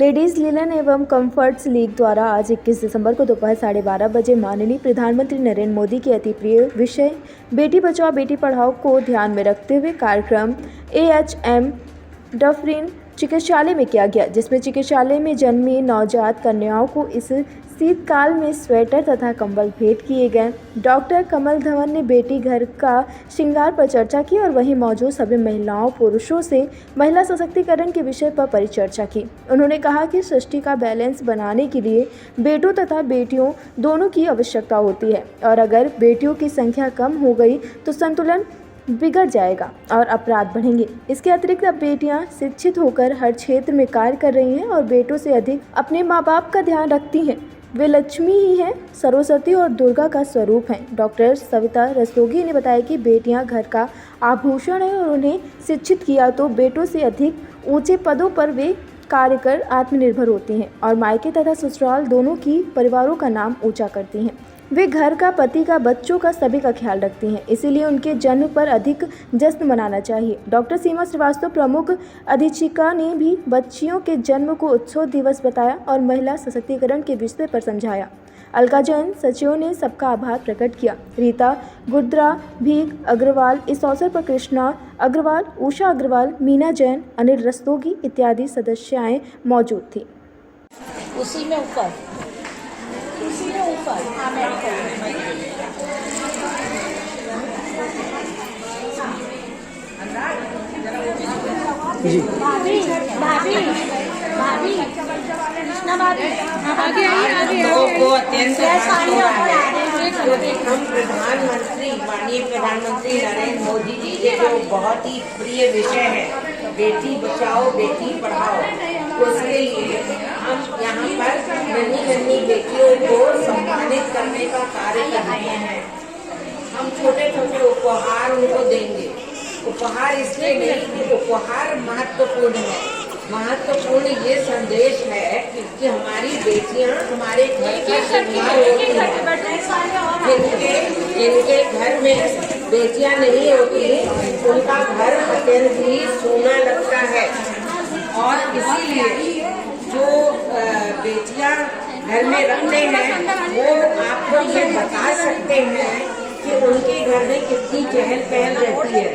Ladies linen एवं comforts league द्वारा आज 21 दिसंबर को दोपहर 12:30 बजे माननीय प्रधानमंत्री नरेंद्र मोदी के अति प्रिय विषय बेटी बचाओ बेटी पढ़ाओ को ध्यान में रखते हुए कार्यक्रम AHM डफरिन चिकित्सालय में किया गया, जिसमें चिकित्सालय में जन्मी नवजात कन्याओं को इस शीतकाल में स्वेटर तथा कंबल भेंट किए गए। डॉक्टर कमल धवन ने बेटी घर का श्रृंगार पर चर्चा की और वहीं मौजूद सभी महिलाओं पुरुषों से महिला सशक्तिकरण के विषय पर परिचर्चा की। उन्होंने कहा कि सृष्टि का बैलेंस बनाने के लिए बेटों तथा बेटियों दोनों की आवश्यकता होती है और अगर बेटियों की संख्या कम हो गई तो संतुलन बिगड़ जाएगा और अपराध बढ़ेंगे। इसके अतिरिक्त अब बेटियां शिक्षित होकर हर क्षेत्र में कार्य कर रही हैं और बेटों से अधिक अपने माँ बाप का ध्यान रखती हैं। वे लक्ष्मी ही हैं, सरस्वती और दुर्गा का स्वरूप हैं। डॉक्टर सविता रस्तोगी ने बताया कि बेटियां घर का आभूषण है और उन्हें शिक्षित किया तो बेटों से अधिक ऊंचे पदों पर वे कार्य कर आत्मनिर्भर होती हैं और मायके तथा ससुराल दोनों की परिवारों का नाम ऊंचा करती हैं। वे घर का, पति का, बच्चों का, सभी का ख्याल रखती हैं, इसीलिए उनके जन्म पर अधिक जश्न मनाना चाहिए। डॉक्टर सीमा श्रीवास्तव प्रमुख अधीक्षिका ने भी बच्चियों के जन्म को उत्सव दिवस बताया और महिला सशक्तिकरण के विषय पर समझाया। अलका जैन सचिव ने सबका आभार प्रकट किया। रीता गुर्द्रा, भीख अग्रवाल, इस अवसर पर कृष्णा अग्रवाल, उषा अग्रवाल, मीना जैन, अनिल रस्तोगी इत्यादि सदस्याएं मौजूद थी। उसी में ऊपर हाँ जी भाभी भाभी भाभी कृष्णा भाभी हम प्रधानमंत्री माननीय प्रधानमंत्री नरेंद्र मोदी जी के जो बहुत ही प्रिय विषय है बेटी बचाओ बेटी पढ़ाओ, उसके लिए हम यहाँ पर नन्ही बेटियों को सम्मानित करने का कार्य कर रहे हैं। हम छोटे छोटे उपहार उनको देंगे। उपहार इसलिए नहीं कि उपहार महत्वपूर्ण है, महत्वपूर्ण ये संदेश है कि हमारी बेटियां हमारे घर का श्रृंगार होती हैं। जिनके घर में बेटियां नहीं होती उनका घर अत्यंत ही सोना लगता है और इसीलिए जो बेटियां घर में रखते हैं वो आपको ये बता सकते हैं कि उनके घर में कितनी चहल पहल रहती है।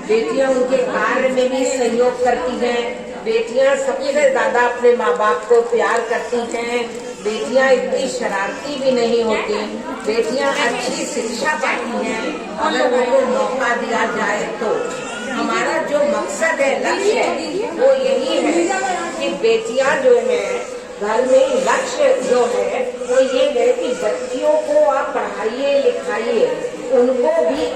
बेटियां उनके कार्य में भी सहयोग करती हैं। बेटियां सबसे ज्यादा अपने माँ बाप को प्यार करती हैं। बेटियां इतनी शरारती भी नहीं होती। बेटियां अच्छी शिक्षा पाती हैं अगर उनको मौका दिया जाए तो। हमारा जो मकसद है, लक्ष्य है, वो यही है कि बेटियां जो है घर में, लक्ष्य जो है वो ये है कि बच्चियों को आप पढ़ाइए लिखाइए, उनको भी